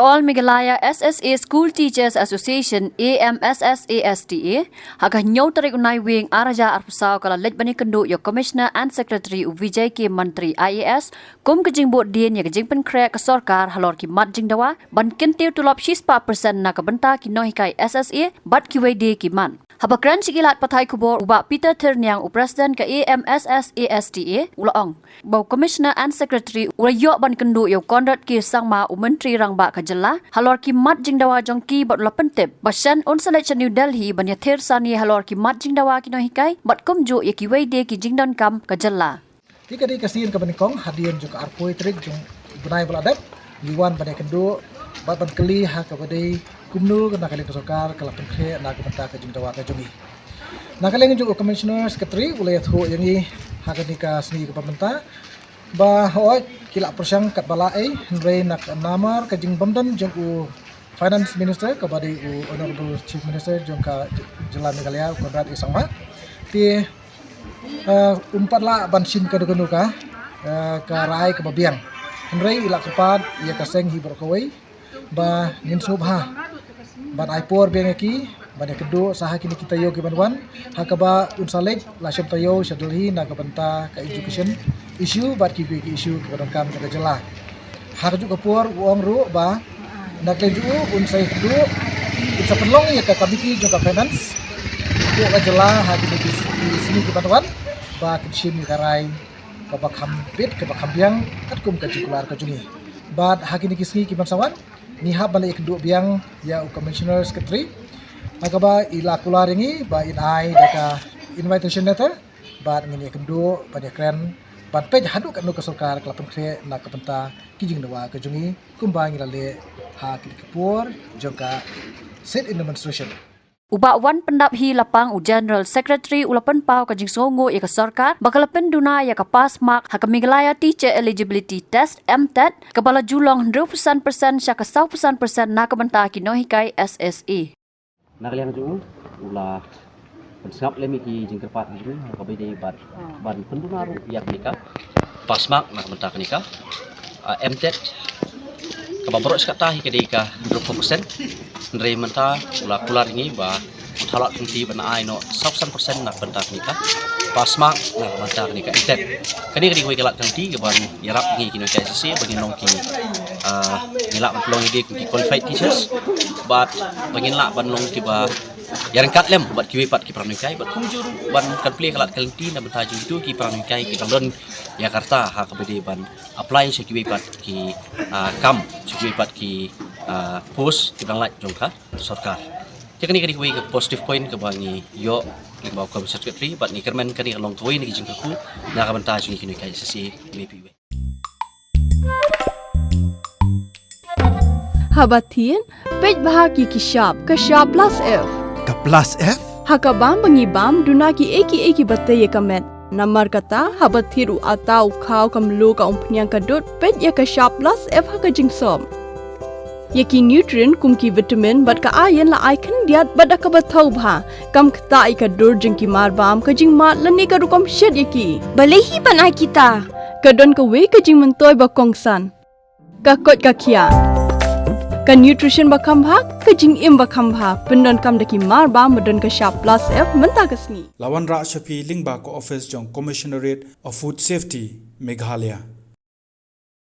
All Meghalaya SSA School Teachers Association AMSSASTA hagah nyau tarik unai wing araja arpusau kala lej bani kendu yo Commissioner and Secretary u Vijay K Mantri IAS kum kejing bot dien ya kejing penkrek ke sorkar halor ki mat jing dawa ban kentiu tulop 6% na kabenta ki nohikai SSA bat ki wede ki man. Habakran sigilat patai kubor uba Peter Terniang Presiden ke AMSSASTA ulaong. Bau Commissioner and Secretary ula yok ban kendu yo Konrad ki sangma u Menteri rangba ka jela halor ki mat jing dawa jongki bat la pentep. Basan on selection New Delhi ban ya ther sani halor ki mat jing dawa ki nohikai bat kumju ya ki wede ki jing don kam ka jela. Tika di kasihin ka banikong hadian juga arpoi trik jung bunai beladat liwan ban kendu bat ban keli ha ka badai kumnu kena kali kesokar kalau pengkhe nak bentak ke jengdawa ke jungi. Nak kali juga Commissioner Secretary ulai thu yang ini hak nikah seni ke pemerintah bahwa kila persang kat balai henry nak namar ke jeng bamdan jeng u Finance Minister ke badi u Honorable Chief Minister jeng ka Jelan Meghalaya Konrad Isangma ti umpatlah bansin ke dukunu ka rai ke babiang henry ila kepat ia kaseng hibur kawai ba nin subha ban aipor bengeki ban kedo saha kini kita yo ke banwan hakaba unsalek lasyam tayo syadulhi na kabanta ka education issue bat ki issue ke badam ka jela hak ju kapur wong ru ba nak leju unsai kedo bisa penlong ya ka kabiki juga finance ku ka jela hak kini sini ke banwan ba kitchen karai ka bakham pit ke bakham biang kat kum ka jikular ka jungi bat hak kini kisni ki bansawan nihab balik kedua biang ya Commissioner Secretary agaba ila kular ini ba inai daka invitation letter ba ngini kedua banyak keren ban pej hadu kan ke sarkar kelapun kre nak kepenta kijing dawa ke jungi kumbang ilale ha kipur jongka set in demonstration Uba wan pendap hi lapang u General Secretary ulapan pau ka jing songo ya ka sarkar bakal penduna ya ka pass mark ha ka Meghalaya Teacher Eligibility Test MTET kabala julong 100% sya ka 100% na ka banta ki nohikai SSA. Nakaliang ju ula pensap lemi ki jing kerpat ju ka bede ban penduna ru yak nika pass mark na ka banta nika MTET kababrok sekata hi kedika 20% Nrei menta ula kular ini ba thalak kunti bana ai no 100% nak bentak nika pasmak nak bentak nika intet kani kadi kelat kanti ke ban yarap ngi kino kai sisi bagi nong ki nilak pelong ide ki qualified teachers but bagi lak ban long ki ba yarang kat lem bat ki pat ki pranikai bat kunjur ban kan play kelat kanti na bentak itu ki pranikai ki don Jakarta ha kabede ban apply ki pat ki kam ki pat ki post di bang jongka sarkar. Jadi kani koi ke positive point ke bangi yo ling bau Commissioner Secretary bat ni kermen kani long koi ni jingku na ka banta jungi kini kai sesi maybe. Habatin pej bahagi ki shop ka shop plus F. Ka plus F? Hakabam bangi bam duna ki eki batte ye kamet. Namar kata habathiru atau khau kamlu ka umpnyang kadut pej ya ka shop plus F haka jingsom. Yaki nutrient kumki vitamin bat ka ayan la icon diat bat ka bathau bha kam khta ka dur jingki mar bam ka jing mat lani ka rukom shed yaki balehi banai kita ka don ka we ka jing mentoy ba kongsan ka kot ka khia ka nutrition ba kham bha ka jing im ba kham bha pendon kam daki mar bam don ka sharp plus F menta kasni Lawan Ra Shafi Lingba ko office jong Commissionerate of Food Safety Meghalaya